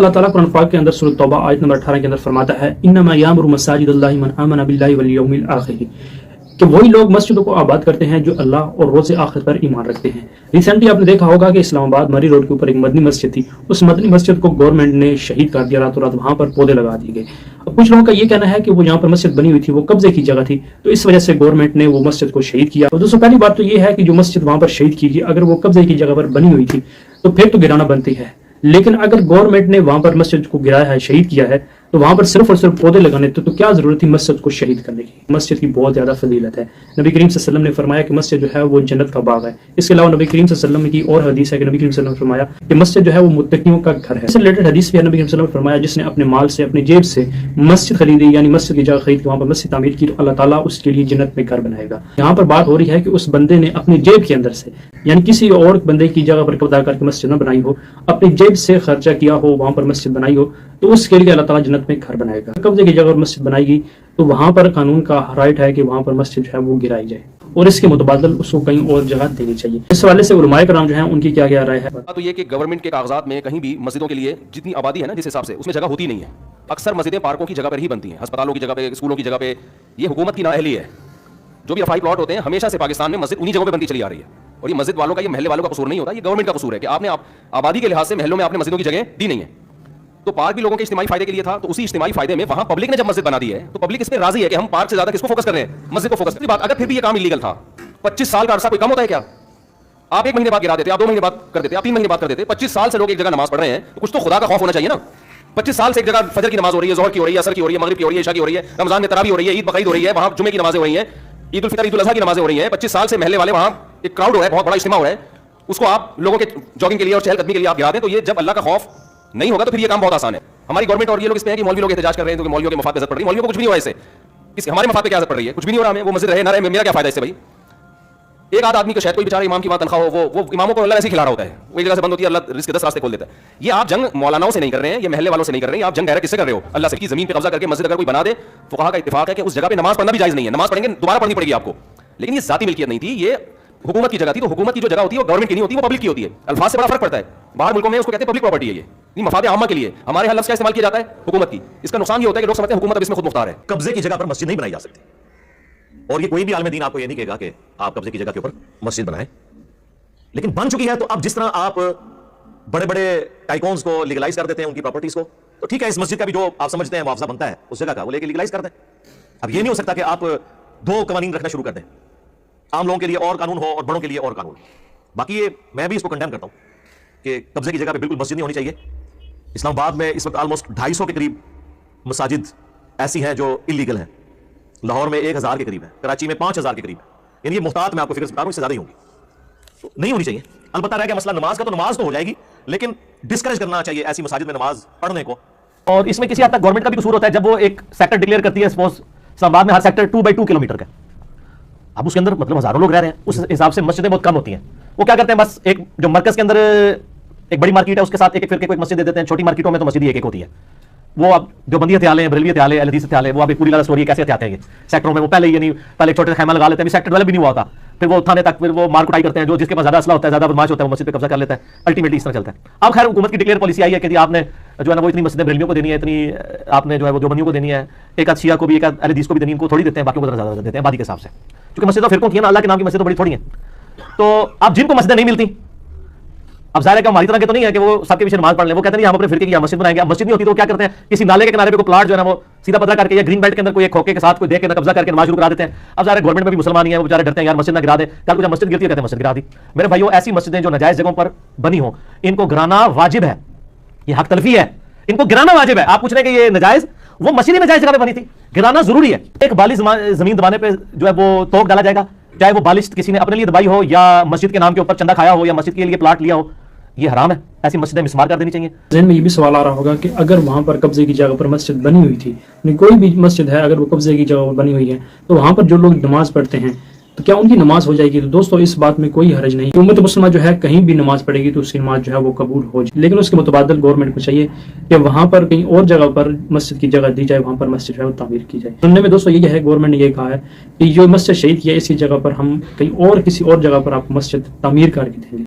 अल्लाह ताला कुरान पाक के अंदर सूरह तौबा आयत नंबर 18 के अंदर फरमाता है, इन्नमा यामुरु मसाजिदल्लाहि मन आमना बिल्लाहि वल यौमिल आखिर, कि वही लोग मस्जिदों को आबाद करते हैं जो अल्लाह और रोज़े आखिर पर ईमान रखते हैं। रिसेंटली आपने देखा होगा कि इस्लामाबाद मरी रोड के ऊपर एक मदनी मस्जिद थी, उस मदनी मस्जिद को गवर्नमेंट ने शहीद कर दिया, रातों रात वहां पर पौधे लगा दिए गए। अब कुछ लोगों का ये कहना है कि वो जहाँ पर मस्जिद बनी हुई थी वो कब्जे की जगह थी, तो इस वजह से गवर्नमेंट ने वो मस्जिद को शहीद किया। तो दोस्तों पहली बात तो ये है कि जो मस्जिद वहां पर शहीद की गई, अगर वो कब्जे की जगह पर बनी हुई थी तो फिर तो गिराना बनती है, लेकिन अगर गवर्नमेंट ने वहां पर मस्जिद को गिराया है, शहीद किया है, तो वहां पर सिर्फ और सिर्फ पौधे लगाने थे, तो क्या जरूरत थी मस्जिद को शहीद करने की। मस्जिद की बहुत ज्यादा फजीलत है। नबी करीम सल्लल्लाहु अलैहि वसल्लम ने फरमाया कि मस्जिद जो है वो जन्नत का बाग है। इसके अलावा नबी करीम सल्लल्लाहु अलैहि वसल्लम की और हदीस है कि नबी करीम सल्लल्लाहु अलैहि वसल्लम ने फरमाया कि मस्जिद जो है वो मुत्तकियों का घर है। इससे रिलेटेड हदीस भी है, नबी करीम सल्लल्लाहु अलैहि वसल्लम ने फरमाया जिसने अपने माल से, अपनी जेब से मस्जिद खरीदी, यानी मस्जिद की जगह खरीद के वहां पर मस्जिद तामीर की, तो अल्लाह ताला उसके लिए जन्नत में घर बनाएगा। यहाँ पर बात हो रही है कि उस बंदे ने अपनी जेब के अंदर से, यानी किसी और बंदे की जगह पर कब्जा करके मस्जिद न बनाई हो, अपनी जेब से खर्चा किया हो, वहां पर मस्जिद बनाई हो, तो उसके लिए अल्लाह ताला जन्नत में घर बनाएगा। कब्जे की जगह पर मस्जिद बनाएगी तो वहां पर कानून का राइट है कि वहां पर मस्जिद जो है वो गिराई जाए और इसके मुतबादल उसको कहीं और जगह देनी चाहिए। इस हवाले से उलमाए कराम जो है उनकी क्या क्या राय है। तो ये कि गवर्नमेंट के कागजात में कहीं भी मस्जिदों के लिए जितनी आबादी है ना, जिस हिसाब से उसमें जगह होती नहीं है। अक्सर मस्जिदें पार्कों की जगह पर ही बनती हैं, अस्पतालों की जगह पे, स्कूलों की जगह पे। ये हुकूमत की नाअहली है। जो भी रफाई प्लॉट होते हैं हमेशा से पाकिस्तान में मस्जिद उन्हीं जगहों पे बनती चली आ रही है, और ये मस्जिद वालों का, ये महल्ले वालों का कसूर नहीं होता, ये गवर्नमेंट का कसूर है कि आपने आबादी के लिहाज से महलों में आपने मस्जिदों की जगह दी नहीं है। तो पार्क भी लोगों के इज्तिमाई फायदे के लिए था, तो उसी इज्तिमाई फायदे में वहां पब्लिक ने जब मस्जिद बना दी है तो पब्लिक इस पे राजी है कि हम पार्क से ज्यादा किसको फोकस कर रहे हैं, मस्जिद को फोकस कर। बात अगर फिर भी ये काम इलीगल था, 25 साल का अरसा कोई कम होता है क्या? आप 1 महीने बाद गिरा देते, आप 2 महीने बाद कर देते, आप 3 महीने बाद कर देते। 25 साल से लोग एक जगह नमाज पढ़ रहे हैं, तो कुछ तो खुदा का खौफ होना चाहिए ना। 25 साल से एक जगह फजर की नमाज हो रही है, जोहर की हो रही है, असर की हो रही है, मगरिब की हो रही है, इशा की हो रही है, रमजान में तरावी हो रही है, ईद बकरीद हो रही है, वहां जुमे की नमाजें हो रही हैं, ईद उल फितर, ईद उल अज़हा की नमाजें हो रही हैं। 25 साल से महल्ले वाले वहां एक क्राउड हो रहा है, बहुत बड़ा इज्तिमा हो रहा है, उसको आप लोगों के जॉगिंग के लिए और चहलकदमी के लिए आप गिरा दें, तो ये जब अल्लाह का खौफ नहीं होगा तो फिर ये काम बहुत आसान है। हमारी गवर्नमेंट और ये लोग इस पे है कि मौलवी लोग एहतजाज कर रहे हैं, तो मौलवियों के मफाद पे असर पड़ रही है। मौलवियों को कुछ भी नहीं हुआ इससे, हमारे मफाद पे क्या असर पड़ रही है? कुछ भी नहीं हो रहा हमें। वो मस्जिद रहे ना रहे, मेरा क्या फायदा इससे भाई? एक आध आदमी को शायद कोई बेचारा इमाम की वहां तनख्वाह हो, वो इमामों को अल्लाह ऐसे खिला रहा होता है, वो एक जगह से बंद होती है, अल्लाह रिस्क के 10 रास्ते खोल देता है। ये आप जंग मौलानाओं से नहीं कर रहे हैं, ये महल्ले वालों से नहीं कर रहे हैं, आप जंग डायरेक्ट किससे कर रहे हो? अल्लाह से। की जमीन पे कब्जा करके मस्जिद अगर कोई बना दे, फुक़हा का इत्तेफाक है कि उस जगह पे नमाज पढ़ना भी जायज नहीं है। नमाज पढ़ेंगे दोबारा पढ़नी पड़ेगी आपको, लेकिन ये जाती मिल्कियत नहीं थी, ये हुकूमत की जगह थी। तो हुकूमत की जो जगह होती है वो गवर्नमेंट की नहीं होती, वो पब्लिक की होती है। अल्फाज से बड़ा फर्क पड़ता है। बाहर मुल्कों में उसको कहते हैं पब्लिक प्रॉपर्टी है, ये मफाद आमा के लिए। हमारे यहाँ लफ्ज़ क्या इस्तेमाल किया जाता है? हुकूमत की। इसका नुकसान ये होता है कि लोग समझते हैं हुकूमत अब इसमें खुद मुख्तार है। कब्जे की जगह पर मस्जिद नहीं बनाई जा सकती, और ये कोई भी आलिम दीन आपको ये नहीं कहेगा कि आप कब्जे की जगह के ऊपर मस्जिद बनाएं, लेकिन बन चुकी है। तो अब जिस तरह आप बड़े बड़े टाइकॉन्स को लीगलाइज कर देते हैं, उनकी प्रॉपर्टीज को, तो ठीक है, इस मस्जिद का भी जो आप समझते हैं मुआवजा बनता है उस जगह का, वो लेके लीगलाइज कर दें। अब ये नहीं हो सकता कि आप 2 कवानीन रखना शुरू कर दें, आम लोगों के लिए और कानून हो और बड़ों के लिए और कानून। बाकी ये मैं भी इसको कंडेम करता हूं कि कब्जे की जगह पे बिल्कुल मस्जिद नहीं होनी चाहिए। इस्लामाबाद में इस वक्त ऑलमोस्ट 250 के करीब मसाजिद ऐसी हैं जो इलीगल हैं। लाहौर में 1000 के करीब है, कराची में 5000 के करीब है। यानी ये मुहतात मैं आपको फिगर बता रहा हूं, इससे ज्यादा ही होंगी। तो नहीं होनी चाहिए। अलबत्ता रह गया मसला नमाज का, तो नमाज तो हो जाएगी, लेकिन डिस्करेज करना चाहिए ऐसी मसाजिद में नमाज पढ़ने को। और इसमें किसी हद तक गवर्नमेंट का भी कसूर होता है जब वो एक सेक्टर डिक्लेयर करती है। सपोज इस्लामाबाद में हर सेक्टर 2x2 किलोमीटर का, अब उसके अंदर मतलब हजारों लोग रह रहे हैं, उस हिसाब से मस्जिदें बहुत कम होती हैं। वो क्या करते हैं, बस एक जो मरकज के अंदर एक बड़ी मार्केट है उसके साथ एक फिर को एक मस्जिद दे देते हैं। छोटी मार्केटों में तो मस्जिद एक होती है। वो अब जो बंदी हथियाले हैं, बरेलवी हथियाले, अहले हदीस हथियाले, वो अभी पूरी लाल स्टोरी कैसे हथियाते हैं सेक्टरों में। वो पहले यानी पहले एक छोटे खैमा लगा लेते हैं, सेक्टर वाले भी नहीं हुआ होता, फिर वो थाने तक फिर वो मार कुटाई करते हैं। जो जिसके पास ज्यादा असला होता है, ज्यादा बदमाश होता है, वो मस्जिद पे कब्जा कर लेता है। अल्टीमेटली इस तरह चलता है। अब खैर हुकूमत की डिक्लेयर पॉलिसी आई है कि आपने जो है ना वो इतनी मस्जिदें बरेलवियों को देनी है, इतनी आपने जो है वो देवबंदियों को देनी है, एक आध शिया को भी, एक आध अहले हदीस को भी देनी, इनको थोड़ी देते हैं, बाकी को ज्यादा देते हैं आबादी के हिसाब से। क्योंकि मस्जिद फिरकों की है ना, अल्लाह के नाम की मस्जिद बड़ी थोड़ी है। तो अब जिनको मस्जिदें नहीं मिलती, अब ज़ाहिर है कि हमारी तरह के तो नहीं है कि वो सबके पीछे नमाज पढ़ लें। वो कहते हैं हम अपने फिरके की मस्जिद बनाएंगे। अब मस्जिद नहीं होती तो क्या करते हैं, किसी नाले के किनारे पे कोई प्लाट जो है ना वो सीधा पता करके या ग्रीन बेल्ट के अंदर कोई एक खोखे के साथ कोई देख के कब्जा करके नमाज शुरू करा देते हैं। अब ज़ाहिर गवर्नमेंट में भी मुसलमान ही है, वो बेचारे डरते हैं यार मस्जिद ना गिरा दे, कल को जब मस्जिद गिरती है कहते हैं मस्जिद गिरा दी। मेरे भाइयों, ऐसी मस्जिदें जो नाजायज जगहों पर बनी हो, इनको गिराना वाजिब है। ये हक तलफी है, इनको गिराना वाजिब है। आप पूछ रहे हैं कि ये नाजायज, वो मस्जिद नाजायज जगह पे बनी थी, गिराना जरूरी है। एक बालिश जमीन दबाने पे जो है वो तोक डाला जाएगा, चाहे वो बालिश किसी ने अपने लिए दबाई हो या मस्जिद के नाम के ऊपर चंदा खाया हो या मस्जिद के लिए प्लाट लिया हो, ये हराम है। ऐसी मस्जिदें मिसमार कर देनी चाहिए। ज़हन में ये भी सवाल आ रहा होगा कि अगर वहां पर कब्जे की जगह पर मस्जिद बनी हुई थी, कोई भी मस्जिद है अगर वो कब्जे की जगह पर बनी हुई है, तो वहां पर जो लोग नमाज पढ़ते हैं तो क्या उनकी नमाज हो जाएगी? तो दोस्तों इस बात में कोई हर्ज नहीं। उम्मत मुस्लिमा जो है कहीं भी नमाज पढ़ेगी तो उसकी नमाज जो है वो कबूल हो जाए, लेकिन उसके मुतबादल गवर्नमेंट को चाहिए कि वहां पर कहीं और जगह पर मस्जिद की जगह दी जाए, वहां पर मस्जिद जो है वो तामीर की जाए। सुनने में दोस्तों ये है, गवर्नमेंट ने ये कहा है कि जो मस्जिद शहीद किया इसकी जगह पर हम कहीं और किसी और जगह पर आपको मस्जिद तामीर करके देंगे।